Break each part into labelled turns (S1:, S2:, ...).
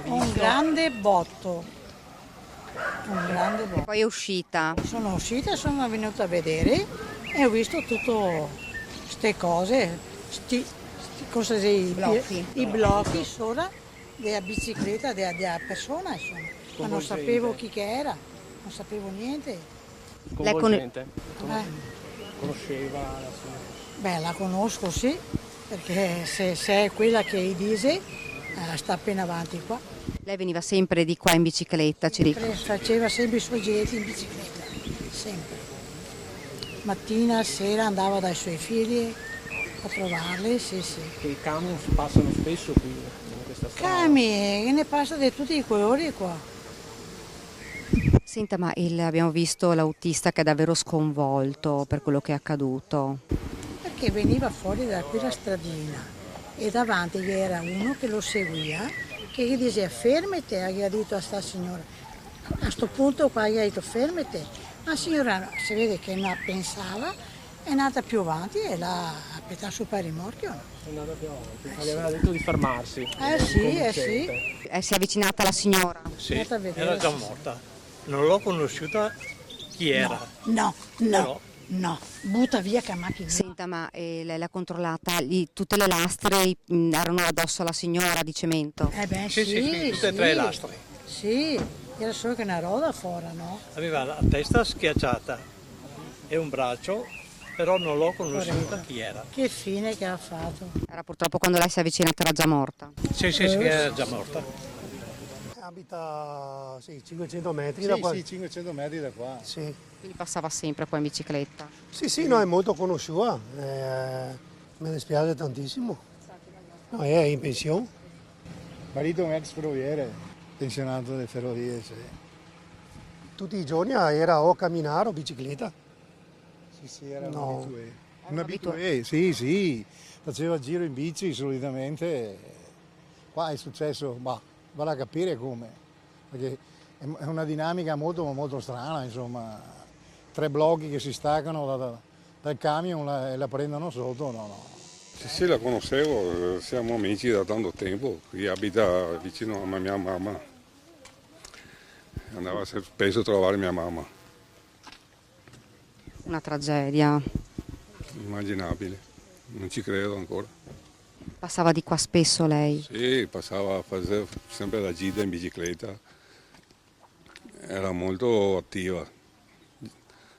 S1: Un grande botto, un grande botto.
S2: Poi è uscita.
S1: Sono uscita, sono venuta a vedere e ho visto tutto queste cose, cose
S2: Blocchi.
S1: i blocchi sopra della bicicletta della persona, insomma. Ma non sapevo chi che era, non sapevo niente.
S3: Coinvolgente.
S1: Conosceva la signora? Beh, la conosco sì, perché se è quella che dice, sta appena avanti qua.
S2: Lei veniva sempre di qua in bicicletta, ci dico.
S1: Faceva sempre i suoi giretti in bicicletta, sempre. Mattina, sera andava dai suoi figli a trovarli, sì.
S3: I camion passano spesso qui in questa strada.
S1: Cami, ne passa di tutti i colori qua.
S2: Senta, ma abbiamo visto l'autista che è davvero sconvolto per quello che è accaduto.
S1: Perché veniva fuori da quella stradina e davanti c'era uno che lo seguia, che gli diceva fermati, gli ha detto a sta signora. A sto punto qua gli ha detto fermati. La signora si vede che non pensava, è nata più avanti e l'ha appena sul rimorchio.
S3: È andata più avanti, gli aveva detto di fermarsi.
S1: Sì.
S2: Si è avvicinata la signora.
S4: Sì,
S1: Andate a vedere,
S4: era già
S1: sì.
S4: morta. Non l'ho conosciuta chi era.
S1: No,
S4: Però
S1: butta via che macchina.
S2: Senta, ma lei l'ha controllata, tutte le lastre erano addosso alla signora di cemento.
S4: Sì, tutte e tre lastre.
S1: Sì, era solo che una roda fuori, no?
S4: Aveva la testa schiacciata e un braccio, però non l'ho conosciuta chi era.
S1: Che fine che ha fatto.
S2: Era purtroppo quando lei si è avvicinata era già morta.
S4: Sì, era già morta.
S5: Abita 500 metri da qua.
S6: Sì, 500 metri da qua.
S5: Sì,
S2: Quindi passava sempre qua in bicicletta.
S5: sì, no, è molto conosciuta. Mi dispiace tantissimo. No, è in pensione.
S6: Marito è un ex ferroviere, pensionato delle ferrovie, sì.
S5: Tutti i giorni era o camminare o bicicletta.
S6: Sì, era
S5: No.
S6: un abitué. Un abitué, sì. Faceva il giro in bici solitamente. Qua è successo, vado a capire come. Perché è una dinamica molto, molto strana, insomma. 3 blocchi che si staccano dal camion e la prendono sotto, no.
S7: Sì, la conoscevo, siamo amici da tanto tempo, qui abita vicino a mia mamma, andava spesso a trovare mia mamma,
S2: Una tragedia.
S7: immaginabile, non ci credo ancora.
S2: Passava di qua spesso lei.
S7: Sì, passava, faceva sempre la gita in bicicletta, era molto attiva,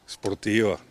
S7: sportiva.